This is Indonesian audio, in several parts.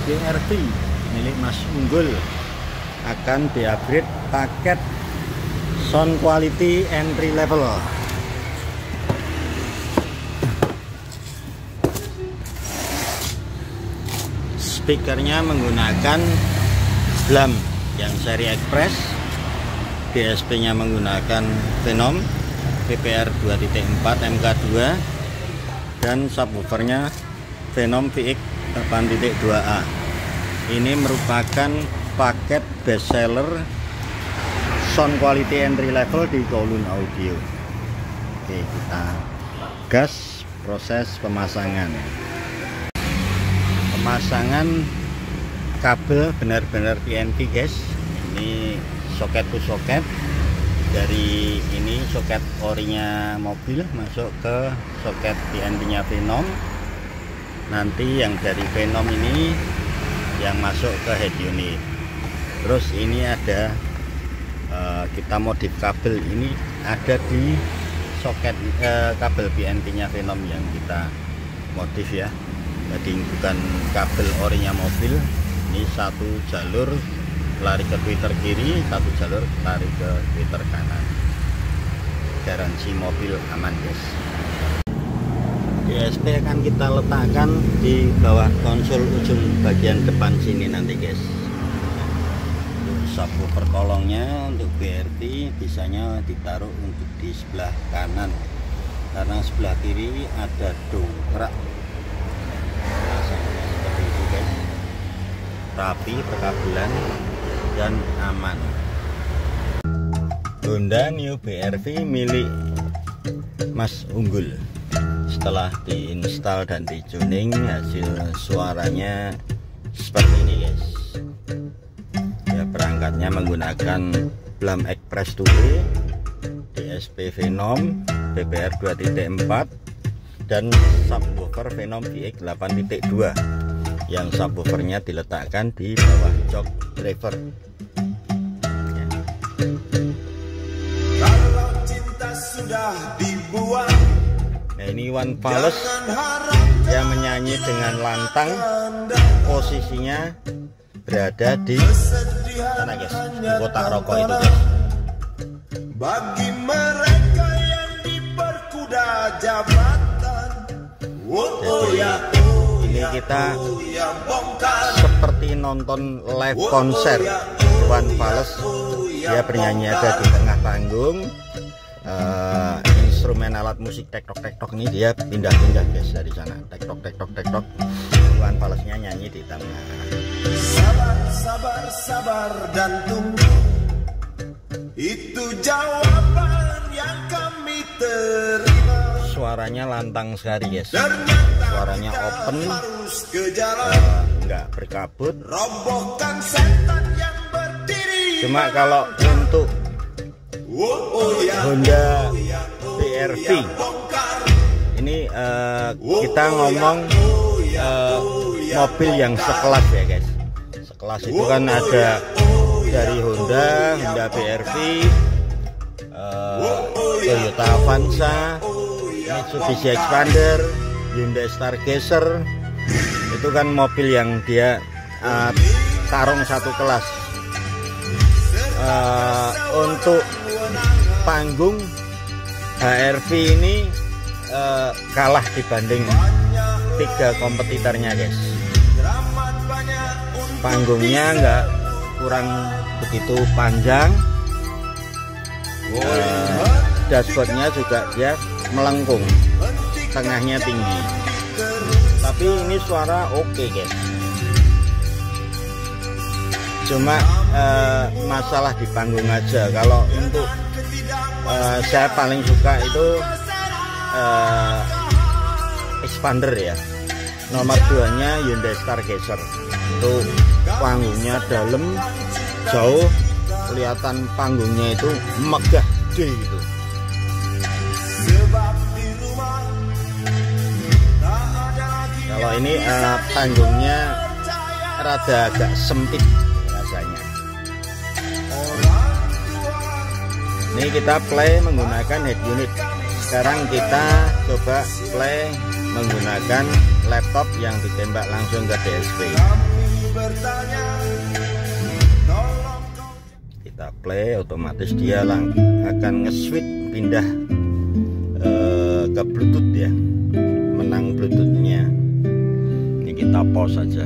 BRV milik Mas Unggul akan di-upgrade paket sound quality entry level. Speakernya menggunakan Blam yang seri Express, DSP nya menggunakan Phenom PPR 2.4 MK2, dan subwoofernya Phenom VX 8.2A. Ini merupakan paket best seller sound quality entry level di Kowloon Audio. Oke, kita gas proses pemasangan. Pemasangan kabel benar-benar PNP guys. Ini soket to soket, dari ini soket orinya mobil masuk ke soket PNP nya Phenom. Nanti yang dari Phenom ini yang masuk ke head unit. Terus ini ada kita modif kabel, ini ada di soket kabel PNP nya Phenom yang kita modif ya. Jadi bukan kabel orinya mobil. Ini satu jalur lari ke tweeter kiri, satu jalur lari ke tweeter kanan. Garansi mobil aman guys. DSP akan kita letakkan di bawah konsol ujung bagian depan sini nanti guys. Subwoofer kolongnya untuk BRV bisanya ditaruh untuk di sebelah kanan, karena sebelah kiri ada dongkrak. Rasanya seperti itu guys, rapi perkabelan dan aman. Honda New BRV milik Mas Unggul. Setelah diinstal dan dituning, hasil suaranya seperti ini guys. Ya, perangkatnya menggunakan Blam Express 2, DSP Phenom PPR 2.4, dan subwoofer Phenom VX 8.2 yang subwoofernya diletakkan di bawah jok driver. Kalau cinta sudah dibuat, nah ini One Palace yang menyanyi dengan lantang, posisinya berada di sana guys, di kotak rokok itu guys. bagi mereka yang diperkuda jabatan. Jadi ini kita seperti nonton live konser One Palace. Dia bernyanyi ada di tengah panggung. Instrumen alat musik tektok-tektok ini dia pindah-pindah guys dari sana. Tektok-tektok-tektok. One Palace-nya nyanyi di tengah. Sabar, sabar, sabar dan tunggu. Itu jawaban yang kami terima. Suaranya lantang sekali guys. Ternyata Suaranya open, harus ke jalan. nggak berkabut. Robohkan setan yang berdiri. Cuma kalau untuk Honda BRV ini kita ngomong mobil yang sekelas ya guys. Sekelas itu kan ada dari Honda BRV, Toyota Avanza, Mitsubishi Expander, Hyundai Stargazer. Itu kan mobil yang dia tarung satu kelas. Untuk panggung HRV ini kalah dibanding tiga kompetitornya guys. Panggungnya nggak kurang begitu panjang, dashboardnya juga dia melengkung, tengahnya tinggi, tapi ini suara oke guys. Cuma masalah di panggung aja. Kalau untuk saya paling suka itu Expander ya. Nomor 2 nya Hyundai Stargazer. Itu panggungnya dalam, jauh, kelihatan panggungnya itu megah gede gitu. Kalau ini panggungnya rada agak sempit rasanya. Ini kita play menggunakan head unit. Sekarang kita coba play menggunakan laptop yang ditembak langsung ke DSP. Kita play, otomatis dia akan nge-switch pindah ke Bluetooth ya, menang Bluetoothnya. Ini kita pause saja.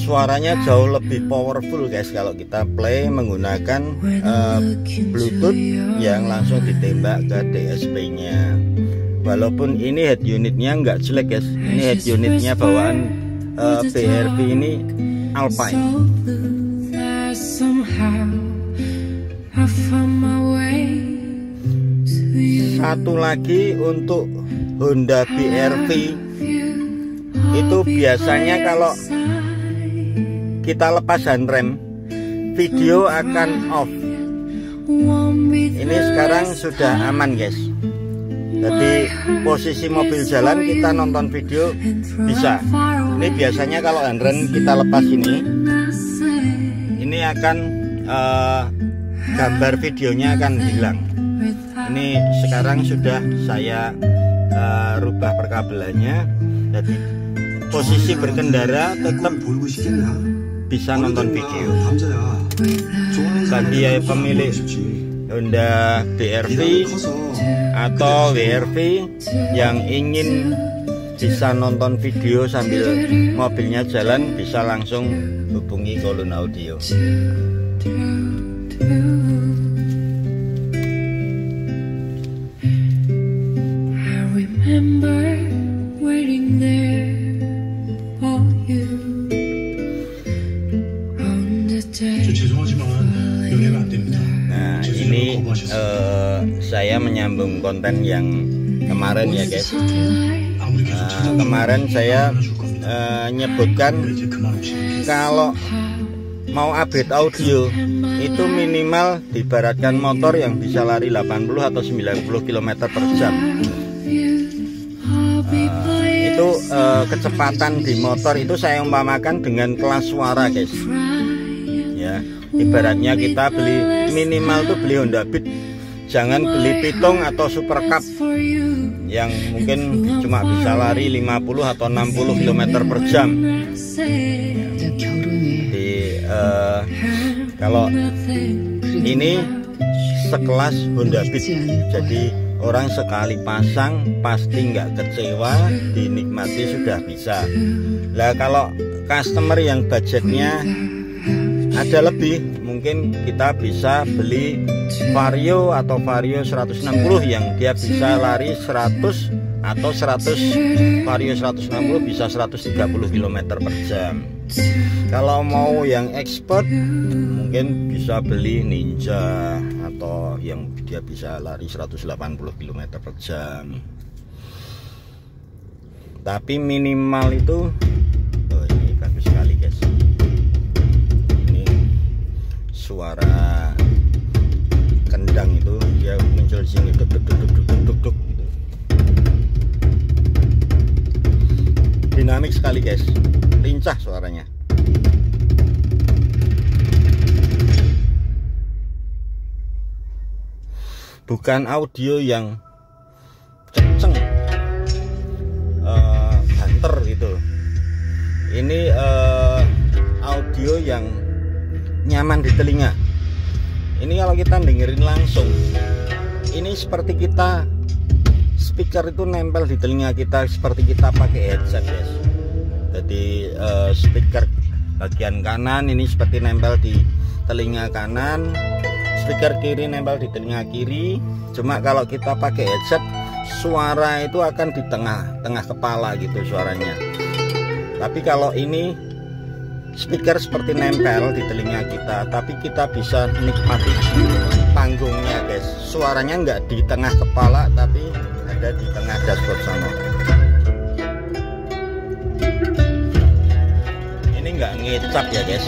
Suaranya jauh lebih powerful guys kalau kita play menggunakan Bluetooth yang langsung ditembak ke DSP nya. Walaupun ini head unitnya nggak jelek guys, ini head unitnya bawaan BRV ini Alpine. Satu lagi untuk Honda BRV itu biasanya kalau kita lepas handrem video akan off. Ini sekarang sudah aman guys, jadi posisi mobil jalan kita nonton video bisa. Ini biasanya kalau handrem kita lepas ini akan gambar videonya akan hilang. Ini sekarang sudah saya rubah perkabelannya, jadi posisi berkendara tetap bisa nonton video. Bagi pemilik Honda BRV atau WRV yang ingin bisa nonton video sambil mobilnya jalan, bisa langsung hubungi Kolon Audio. Nah ini saya menyambung konten yang kemarin ya guys. Kemarin saya nyebutkan kalau mau update audio itu minimal diibaratkan motor yang bisa lari 80 atau 90 km per jam. Itu kecepatan di motor itu saya umpamakan dengan kelas suara guys ya. Ibaratnya kita beli minimal tuh beli Honda Beat, jangan beli Pitung atau Super Cup yang mungkin cuma bisa lari 50 atau 60 km per jam. Kalau ini sekelas Honda Beat, jadi orang sekali pasang pasti nggak kecewa, dinikmati sudah bisa. Lah kalau customer yang budgetnya ada lebih, mungkin kita bisa beli Vario atau Vario 160 yang dia bisa lari 100 atau 100, Vario 160 bisa 130 km per jam. Kalau mau yang expert mungkin bisa beli Ninja atau yang dia bisa lari 180 km per jam. Tapi minimal itu ini bagus sekali guys. Suara kendang itu dia muncul di sini, duk gitu. Dinamik sekali guys, lincah suaranya. Bukan audio yang kenceng, banter gitu. Ini audio yang nyaman di telinga. Ini kalau kita dengerin langsung, ini seperti kita speaker itu nempel di telinga kita, seperti kita pakai headset guys. Jadi speaker bagian kanan ini seperti nempel di telinga kanan, speaker kiri nempel di telinga kiri. Cuma kalau kita pakai headset, suara itu akan di tengah kepala gitu suaranya. Tapi kalau ini speaker seperti nempel di telinga kita, tapi kita bisa nikmati panggungnya guys. Suaranya nggak di tengah kepala, tapi ada di tengah dashboard sana. Ini nggak ngecap ya guys.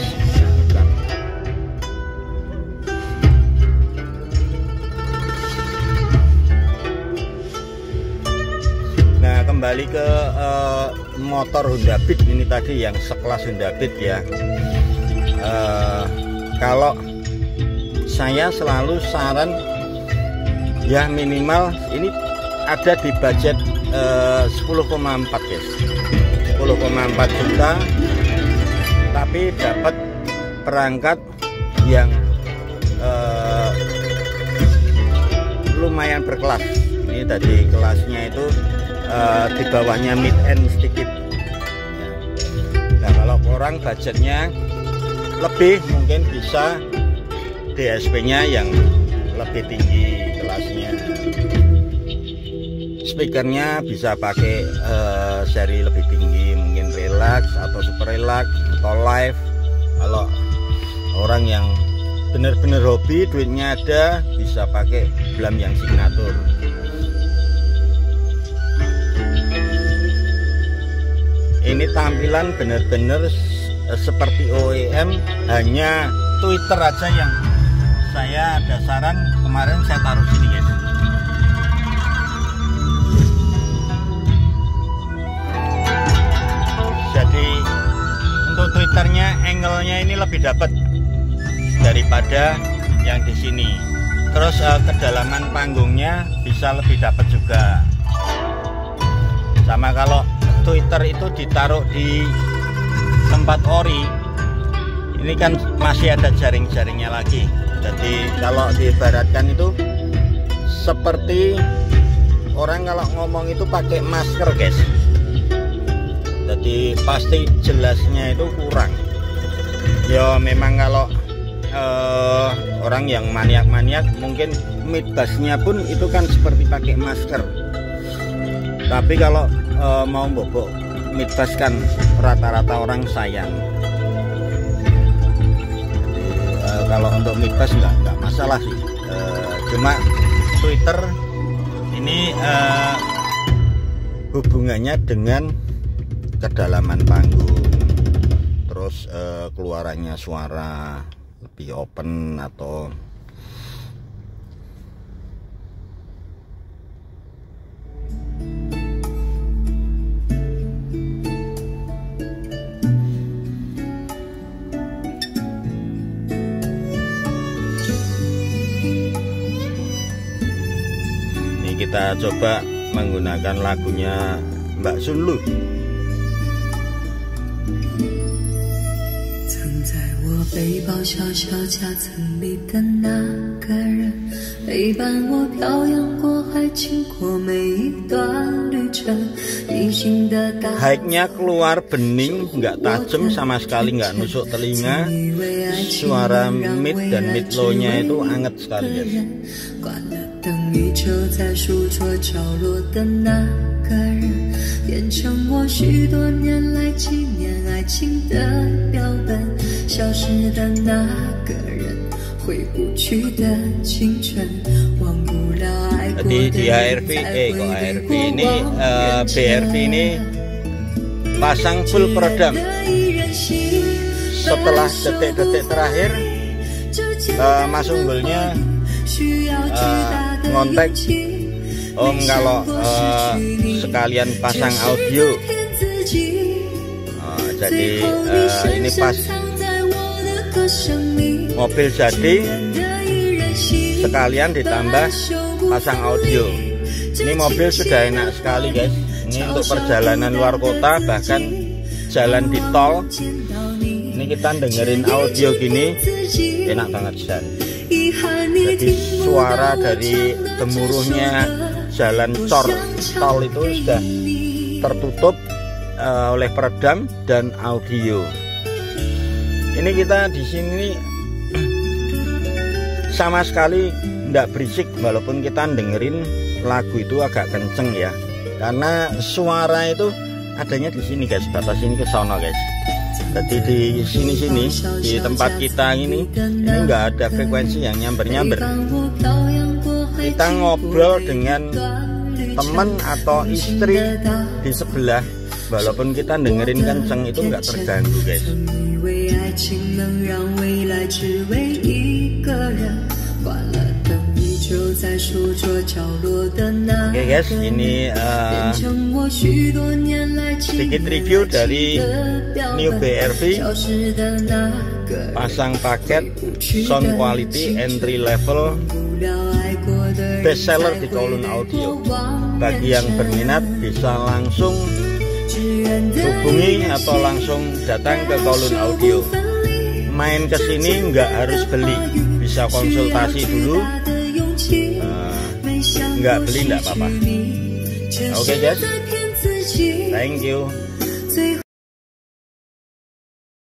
kembali ke motor Honda Beat ini tadi yang sekelas Honda Beat ya. Kalau saya selalu saran ya minimal ini ada di budget 10,4 guys, 10,4 juta, tapi dapat perangkat yang lumayan berkelas. Ini tadi kelasnya itu di bawahnya mid end sedikit. Nah kalau orang budgetnya lebih mungkin bisa DSP nya yang lebih tinggi kelasnya. Speakernya bisa pakai seri lebih tinggi, mungkin relax atau super relax atau live. Kalau orang yang bener-bener hobi, duitnya ada, bisa pakai blam yang signature. Ini tampilan bener-bener seperti OEM, hanya Twitter aja yang saya ada saran kemarin saya taruh sini guys. Jadi untuk Twitternya angle-nya ini lebih dapat daripada yang di sini. Terus kedalaman panggungnya bisa lebih dapat juga. Sama kalau Twitter itu ditaruh di tempat ori, ini kan masih ada jaring-jaringnya lagi. Jadi kalau diibaratkan itu seperti orang kalau ngomong itu pakai masker guys. Jadi pasti jelasnya itu kurang. Ya memang kalau orang yang maniak-maniak mungkin mid bassnya pun itu kan seperti pakai masker. Tapi kalau mau bobok mid bass kan rata-rata orang sayang. Kalau untuk mid bass nggak masalah sih. Cuma Twitter ini hubungannya dengan kedalaman panggung, terus keluarannya suara lebih open atau ini kita coba menggunakan lagunya Mbak Sunlu. 背包小小夹层里的那个人，陪伴我漂洋过海，经过每一段旅程。High-nya keluar bening, nggak tajam sama sekali, nggak nusuk telinga. Suara mid dan mid low-nya itu anget sekali guys. 灯依旧在书桌角落的那个人，变成我许多年来纪念爱情的标本。消失的那个人，回不去的青春，忘不了爱过的人。 Di HRV, kok HRV ini BRV ini pasang full peredam. Setelah detik-detik terakhir Mas Unggulnya ngontek Om kalau sekalian pasang audio. Jadi ini pas mobil jadi sekalian ditambah pasang audio. Ini mobil sudah enak sekali guys. Ini untuk perjalanan luar kota, bahkan jalan di tol. Ini kita dengerin audio gini enak banget dan jadi suara dari gemuruhnya jalan tol itu sudah tertutup oleh peredam dan audio. Ini kita di sini sama sekali tidak berisik, walaupun kita dengerin lagu itu agak kenceng ya, karena suara itu adanya di sini guys, batas ini ke sono guys. Jadi di sini di tempat kita ini nggak ada frekuensi yang nyamber. Kita ngobrol dengan teman atau istri di sebelah, walaupun kita dengerin kenceng itu nggak terganggu guys. Oke guys, ini sedikit review dari New BRV. Pasang paket sound quality entry level best seller di Kowloon Audio. Bagi yang berminat bisa langsung hubungi atau langsung datang ke Kowloon Audio. Main ke sini nggak harus beli, bisa konsultasi dulu. Nggak beli nggak apa-apa. Oke guys, thank you.